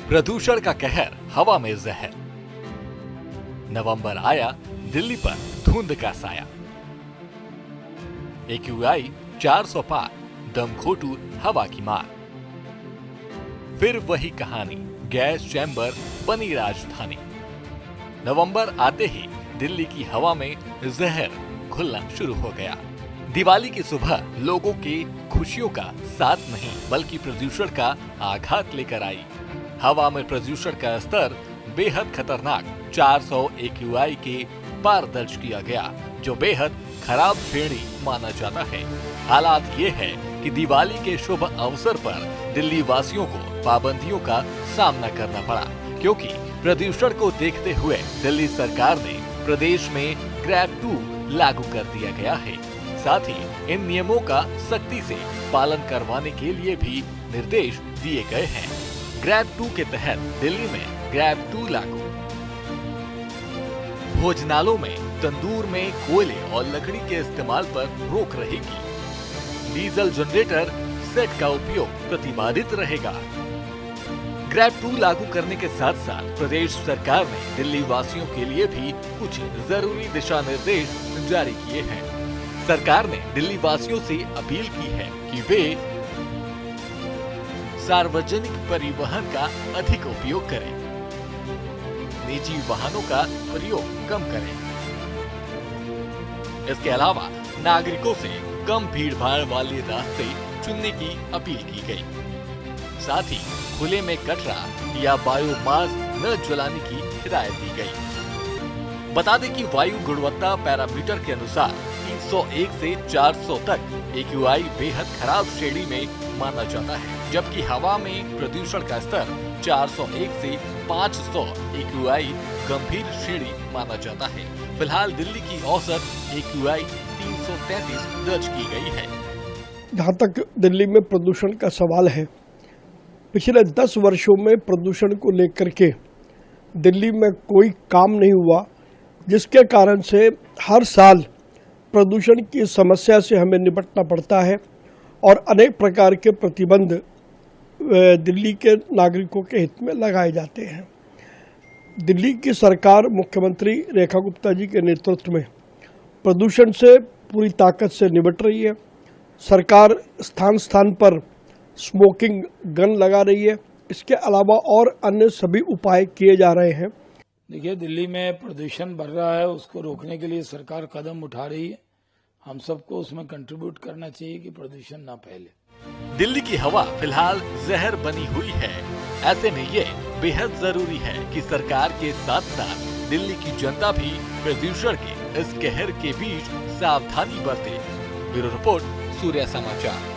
प्रदूषण का कहर, हवा में जहर। नवंबर आया, दिल्ली पर धुंध का साया। AQI 400 पार, दमघोटू हवा की मार। फिर वही कहानी, गैस चैम्बर बनी राजधानी। नवंबर आते ही दिल्ली की हवा में जहर घुलना शुरू हो गया। दिवाली की सुबह लोगों के खुशियों का साथ नहीं बल्कि प्रदूषण का आघात लेकर आई। हवा में प्रदूषण का स्तर बेहद खतरनाक 400 AQI के पार दर्ज किया गया, जो बेहद खराब श्रेणी माना जाता है। हालात ये है कि दिवाली के शुभ अवसर पर दिल्ली वासियों को पाबंदियों का सामना करना पड़ा, क्योंकि प्रदूषण को देखते हुए दिल्ली सरकार ने प्रदेश में ग्रैब 2 लागू कर दिया गया है। साथ ही इन नियमों का सख्ती से पालन करवाने के लिए भी निर्देश दिए गए हैं। ग्रैब 2 के तहत दिल्ली में ग्रैब 2 लागू। भोजनालयों में तंदूर में कोयले और लकड़ी के इस्तेमाल पर रोक रहेगी। डीजल जनरेटर सेट का उपयोग प्रतिबंधित रहेगा। ग्रैब 2 लागू करने के साथ साथ प्रदेश सरकार ने दिल्ली वासियों के लिए भी कुछ जरूरी दिशा निर्देश जारी किए हैं। सरकार ने दिल्ली वासियों से अपील की है कि वे सार्वजनिक परिवहन का अधिक उपयोग करें, निजी वाहनों का प्रयोग कम करें। इसके अलावा नागरिकों से कम भीड़भाड़ वाले रास्ते चुनने की अपील की गई। साथ ही खुले में कचरा या बायोमास न जलाने की हिदायत दी गई। बता दें कि वायु गुणवत्ता पैरामीटर के अनुसार 301 से 400 तक AQI बेहद खराब श्रेणी में माना जाता है, जबकि हवा में प्रदूषण का स्तर 401 से 500 AQI गंभीर श्रेणी माना जाता है। फिलहाल दिल्ली की औसत AQI 333 दर्ज की गई है। जहाँ तक दिल्ली में प्रदूषण का सवाल है, पिछले 10 वर्षों में प्रदूषण को लेकर के दिल्ली में कोई काम नहीं हुआ, जिसके कारण से हर साल प्रदूषण की समस्या से हमें निपटना पड़ता है और अनेक प्रकार के प्रतिबंध दिल्ली के नागरिकों के हित में लगाए जाते हैं। दिल्ली की सरकार मुख्यमंत्री रेखा गुप्ता जी के नेतृत्व में प्रदूषण से पूरी ताकत से निपट रही है। सरकार स्थान स्थान पर स्मोकिंग गन लगा रही है। इसके अलावा और अन्य सभी उपाय किए जा रहे हैं। देखिए, दिल्ली में प्रदूषण बढ़ रहा है, उसको रोकने के लिए सरकार कदम उठा रही है। हम सबको उसमें कंट्रीब्यूट करना चाहिए कि प्रदूषण ना फैले। दिल्ली की हवा फिलहाल जहर बनी हुई है। ऐसे में ये बेहद जरूरी है कि सरकार के साथ साथ दिल्ली की जनता भी प्रदूषण के इस कहर के बीच सावधानी बरते। ब्यूरो रिपोर्ट, सूर्य समाचार।